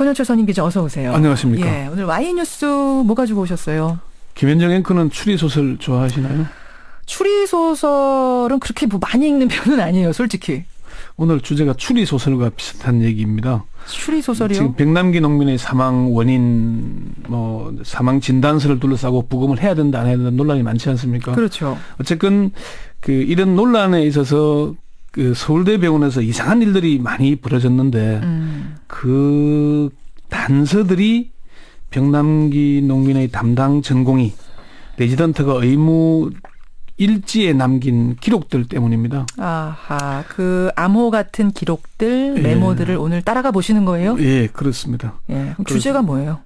권영철 선임 기자 어서 오세요. 안녕하십니까. 예, 오늘 Y뉴스 뭐 가지고 오셨어요? 김현정 앵커는 추리소설 좋아하시나요? 추리소설은 그렇게 뭐 많이 읽는 편은 아니에요, 솔직히. 오늘 주제가 추리소설과 비슷한 얘기입니다. 추리소설이요? 지금 백남기 농민의 사망 원인, 사망 진단서를 둘러싸고 부검을 해야 된다, 안 해야 된다 논란이 많지 않습니까? 그렇죠. 어쨌든 이런 논란에 있어서 서울대 병원에서 이상한 일들이 많이 벌어졌는데 그 단서들이 백남기 농민의 담당 전공의 레지던트가 의무 일지에 남긴 기록들 때문입니다. 아하, 그 암호 같은 기록들, 메모들을 오늘 따라가 보시는 거예요? 예, 그렇습니다. 예, 그럼 주제가 뭐예요?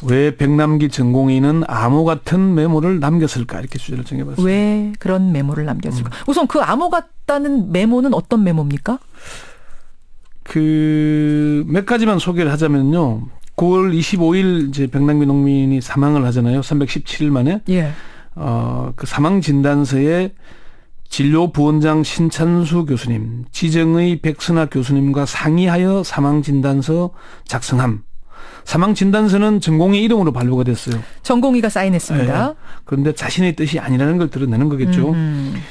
왜 백남기 전공의는 암호 같은 메모를 남겼을까 이렇게 주제를 정해봤습니다. 왜 그런 메모를 남겼을까? 우선 그 암호 같다는 메모는 어떤 메모입니까? 몇 가지만 소개를 하자면요. 9월 25일 이제 백남기 농민이 사망을 하잖아요. 317일 만에. 예. 그 사망 진단서에 진료부원장 신찬수 교수님, 지정의 백선아 교수님과 상의하여 사망 진단서 작성함. 사망 진단서는 전공의 이름으로 발부가 됐어요. 전공의가 사인했습니다. 네. 그런데 자신의 뜻이 아니라는 걸 드러내는 거겠죠.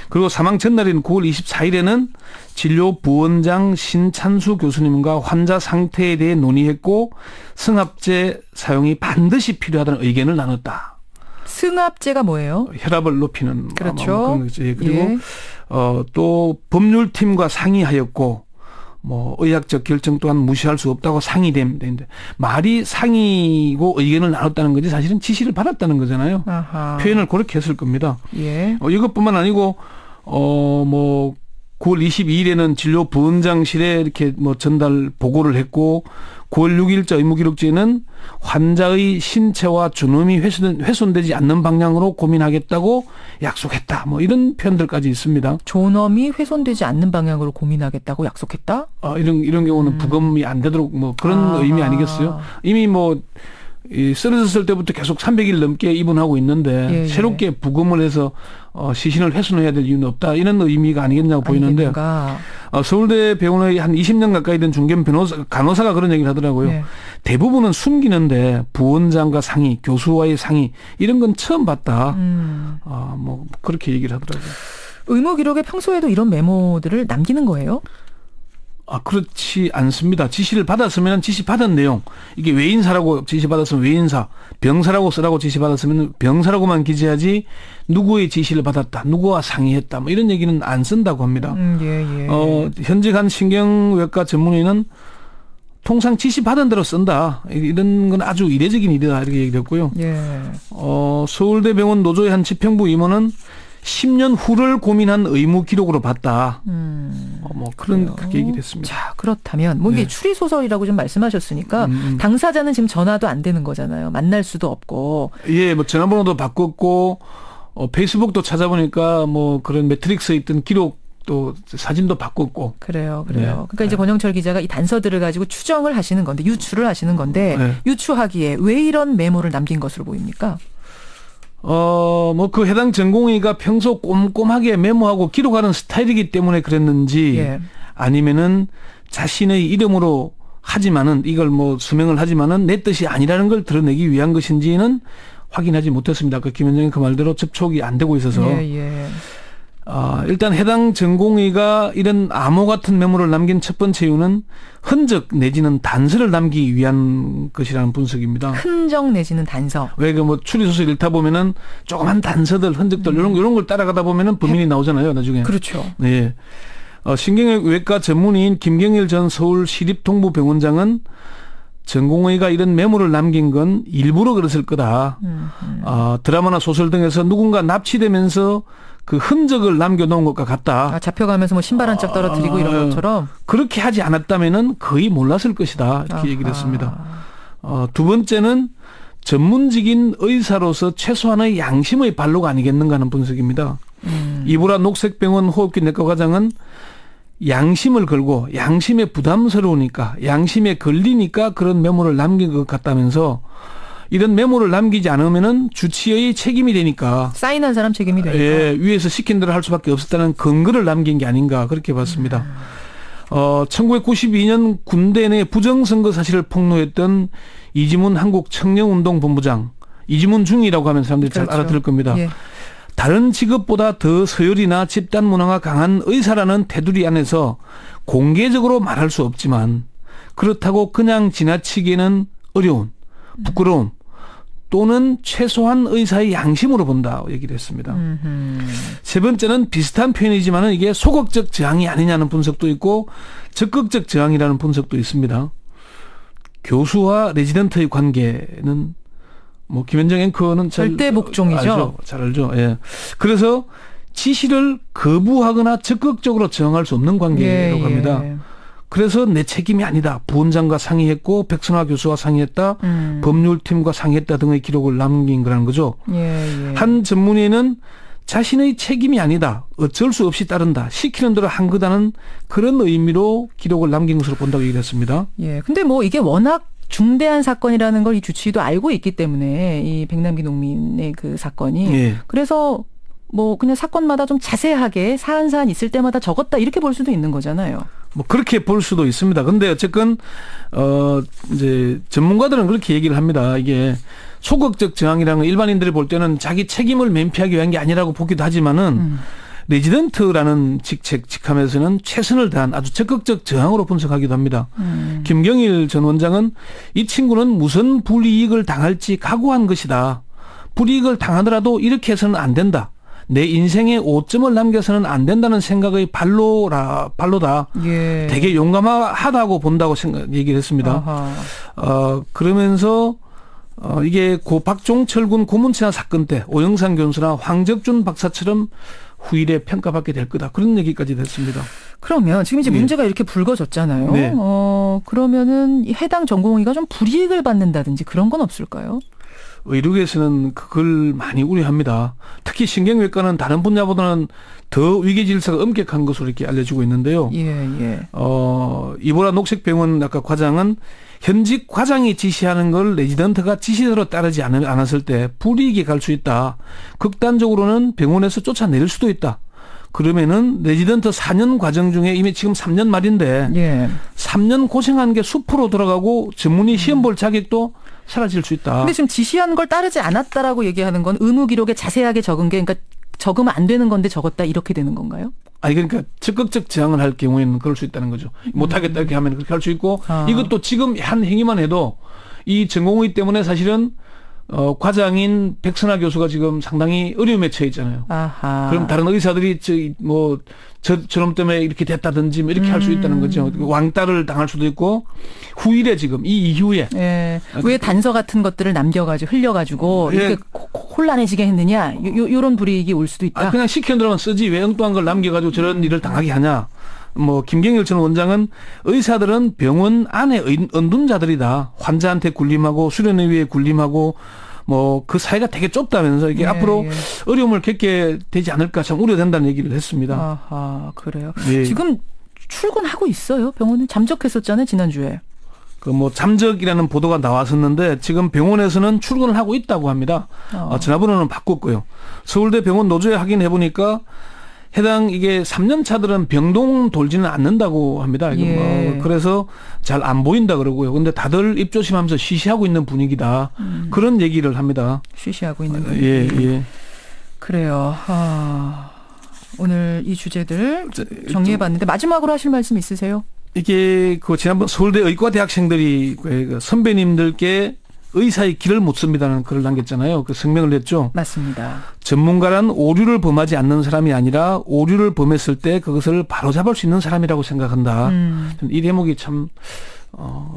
그리고 사망 전날인 9월 24일에는 진료부원장 신찬수 교수님과 환자 상태에 대해 논의했고 승합제 사용이 반드시 필요하다는 의견을 나눴다. 승합제가 뭐예요? 혈압을 높이는. 그렇죠. 그런 거죠. 그리고 예. 또 법률팀과 상의하였고 의학적 결정 또한 무시할 수 없다고 상의되는데 말이 상의고 의견을 나눴다는 거지 사실은 지시를 받았다는 거잖아요. 아하. 표현을 그렇게 했을 겁니다. 예. 이것뿐만 아니고 9월 22일에는 진료부원장실에 이렇게 전달 보고를 했고 9월 6일자 의무기록지에는 환자의 신체와 존엄이 훼손되지 않는 방향으로 고민하겠다고 약속했다. 이런 표현들까지 있습니다. 존엄이 훼손되지 않는 방향으로 고민하겠다고 약속했다? 이런 경우는 부검이 안 되도록 그런 의미 아니겠어요? 이미 쓰러졌을 때부터 계속 300일 넘게 입원하고 있는데 예. 새롭게 부검을 해서 시신을 훼손해야 될 이유는 없다. 이런 의미가 아니겠냐고 보이는데 서울대 병원의 한 20년 가까이 된 중견 간호사가 그런 얘기를 하더라고요. 네. 대부분은 숨기는데 부원장과 상의, 교수와의 상의 이런 건 처음 봤다. 그렇게 얘기를 하더라고요. 의무 기록에 평소에도 이런 메모들을 남기는 거예요? 그렇지 않습니다. 지시를 받았으면 지시받은 내용. 이게 외인사라고 지시받았으면 외인사, 병사라고 쓰라고 지시받았으면 병사라고만 기재하지 누구의 지시를 받았다, 누구와 상의했다 이런 얘기는 안 쓴다고 합니다. 예. 현직 한 신경외과 전문의는 통상 지시받은 대로 쓴다. 이런 건 아주 이례적인 일이다 이렇게 얘기했고요. 예. 서울대병원 노조의 한 집행부 임원은 10년 후를 고민한 의무 기록으로 봤다. 그렇게 얘기를 했습니다. 자, 그렇다면 이게 추리소설이라고 좀 말씀하셨으니까 당사자는 지금 전화도 안 되는 거잖아요. 만날 수도 없고. 예, 전화번호도 바꿨고 페이스북도 찾아보니까 그런 매트릭스에 있던 기록 또 사진도 바꿨고. 그래요. 그러니까 이제 권영철 기자가 이 단서들을 가지고 추정을 하시는 건데 유추를 하시는 건데 유추하기에 왜 이런 메모를 남긴 것으로 보입니까? 그 해당 전공의가 평소 꼼꼼하게 메모하고 기록하는 스타일이기 때문에 그랬는지 아니면은 자신의 이름으로 하지만은 이걸 수명을 하지만은 내 뜻이 아니라는 걸 드러내기 위한 것인지는 확인하지 못했습니다. 김현정이 그 말대로 접촉이 안 되고 있어서. 일단 해당 전공의가 이런 암호 같은 메모를 남긴 첫 번째 이유는 흔적 내지는 단서를 남기기 위한 것이라는 분석입니다. 흔적 내지는 단서. 왜 추리소설 읽다 보면은 조그만 단서들, 흔적들 이런 걸 따라가다 보면은 범인이 나오잖아요, 나중에. 그렇죠. 네. 신경외과 전문의인 김경일 전 서울시립동부병원장은 전공의가 이런 메모를 남긴 건 일부러 그랬을 거다. 드라마나 소설 등에서 누군가 납치되면서 그 흔적을 남겨놓은 것과 같다. 잡혀가면서 신발 한 짝 떨어뜨리고 이런 것처럼. 그렇게 하지 않았다면은 거의 몰랐을 것이다. 이렇게 얘기를 했습니다. 두 번째는 전문직인 의사로서 최소한의 양심의 발로가 아니겠는가 하는 분석입니다. 이보라 녹색병원 호흡기 내과 과장은 양심을 걸고 양심에 부담스러우니까 양심에 걸리니까 그런 메모를 남긴 것 같다면서 이런 메모를 남기지 않으면은 주치의의 책임이 되니까. 사인한 사람 책임이 되니까. 위에서 시킨 대로 할 수밖에 없었다는 근거를 남긴 게 아닌가 그렇게 봤습니다. 1992년 군대 내 부정선거 사실을 폭로했던 이지문 한국청년운동본부장, 이지문 중이라고 하면 사람들이 그렇죠. 잘 알아들을 겁니다. 예. 다른 직업보다 더 서열이나 집단 문화가 강한 의사라는 테두리 안에서 공개적으로 말할 수 없지만 그렇다고 그냥 지나치기에는 어려운, 부끄러움 또는 최소한 의사의 양심으로 본다 얘기를 했습니다. 세 번째는 비슷한 표현이지만 이게 소극적 저항이 아니냐는 분석도 있고 적극적 저항이라는 분석도 있습니다. 교수와 레지던트의 관계는 뭐 김현정 앵커는 절대 복종이죠. 잘 알죠. 예. 그래서 지시를 거부하거나 적극적으로 저항할 수 없는 관계라고 합니다. 그래서 내 책임이 아니다. 부원장과 상의했고 백선화 교수와 상의했다. 법률팀과 상의했다 등의 기록을 남긴 거라는 거죠. 한 전문의는 자신의 책임이 아니다. 어쩔 수 없이 따른다. 시키는 대로 한 거다는 그런 의미로 기록을 남긴 것으로 본다고 얘기를 했습니다. 예. 근데 뭐 이게 워낙 중대한 사건이라는 걸 이 주치의도 알고 있기 때문에 이 백남기 농민의 그 사건이 예. 그래서 뭐 그냥 사건마다 좀 자세하게 사안 있을 때마다 적었다 이렇게 볼 수도 있는 거잖아요. 뭐 그렇게 볼 수도 있습니다. 근데 어쨌건 이제 전문가들은 그렇게 얘기를 합니다. 이게 소극적 저항이라는 건 일반인들이 볼 때는 자기 책임을 면피하기 위한 게 아니라고 보기도 하지만은 레지던트라는 직함에서는 최선을 다한 아주 적극적 저항으로 분석하기도 합니다. 김경일 전 원장은 이 친구는 무슨 불이익을 당할지 각오한 것이다. 불이익을 당하더라도 이렇게 해서는 안 된다. 내 인생에 오점을 남겨서는 안 된다는 생각의 발로다. 예. 되게 용감하다고 본다고 얘기를 했습니다. 그러면서 이게 고 박종철 군 고문치사 사건 때 오영상 교수나 황적준 박사처럼 후일에 평가받게 될 거다. 그런 얘기까지 했습니다. 그러면 지금 이제 문제가 이렇게 불거졌잖아요. 네. 그러면은 해당 전공의가 좀 불이익을 받는다든지 그런 건 없을까요? 의료계에서는 그걸 많이 우려합니다. 특히 신경외과는 다른 분야보다는 더 위계 질서가 엄격한 것으로 이렇게 알려지고 있는데요. 이보라 녹색병원 아까 과장은 현직 과장이 지시하는 걸 레지던트가 지시대로 따르지 않았을 때 불이익이 갈 수 있다. 극단적으로는 병원에서 쫓아내릴 수도 있다. 그러면은 레지던트 4년 과정 중에 이미 지금 3년 말인데 3년 고생한 게 수포로 들어가고 전문의 시험 볼 자격도 사라질 수 있다. 근데 지금 지시한 걸 따르지 않았다라고 얘기하는 건 의무 기록에 자세하게 적은 게 그러니까 적으면 안 되는 건데 적었다 이렇게 되는 건가요? 아니 그러니까 적극적 저항을 할 경우에는 그럴 수 있다는 거죠. 못하겠다 이렇게 하면 그렇게 할 수 있고 이것도 지금 한 행위만 해도 이 전공의 때문에 사실은 과장인 백선화 교수가 지금 상당히 어려움에 처해 있잖아요. 그럼 다른 의사들이 저놈 때문에 이렇게 됐다든지 뭐 이렇게 할 수 있다는 거죠. 왕따를 당할 수도 있고 후일에 지금 이 이후에 왜 단서 같은 것들을 남겨가지고 흘려가지고 이렇게 혼란해지게 했느냐 이런 불이익이 올 수도 있다. 그냥 시키는 대로만 쓰지 왜 엉뚱한 걸 남겨가지고 저런 일을 당하게 하냐. 뭐 김경일 전 원장은 의사들은 병원 안에 은둔자들이다. 환자한테 군림하고 수련의위에 군림하고 뭐 그 사이가 되게 좁다면서 이게 앞으로 어려움을 겪게 되지 않을까 참 우려된다는 얘기를 했습니다. 그래요. 지금 출근하고 있어요. 병원에 잠적했었잖아요 지난주에. 그 뭐 잠적이라는 보도가 나왔었는데 지금 병원에서는 출근을 하고 있다고 합니다. 전화번호는 바꿨고요. 서울대 병원 노조에 확인해 보니까 해당 이게 3년 차들은 병동 돌지는 않는다고 합니다. 그래서 잘 안 보인다 그러고요. 근데 다들 입조심하면서 쉬쉬하고 있는 분위기다. 그런 얘기를 합니다. 쉬쉬하고 있는 분위기. 그래요. 오늘 이 주제들 정리해봤는데 마지막으로 하실 말씀 있으세요? 이게 그 지난번 서울대 의과 대학생들이 선배님들께 의사의 길을 묻습니다는 글을 남겼잖아요. 그 성명을 냈죠. 맞습니다. 전문가란 오류를 범하지 않는 사람이 아니라 오류를 범했을 때 그것을 바로잡을 수 있는 사람이라고 생각한다. 이 대목이 참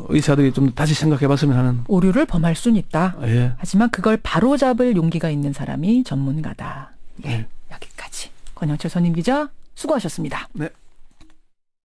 의사들이 좀 다시 생각해봤으면 하는. 오류를 범할 수는 있다. 하지만 그걸 바로잡을 용기가 있는 사람이 전문가다. 여기까지. 권영철 선임 기자 수고하셨습니다. 네.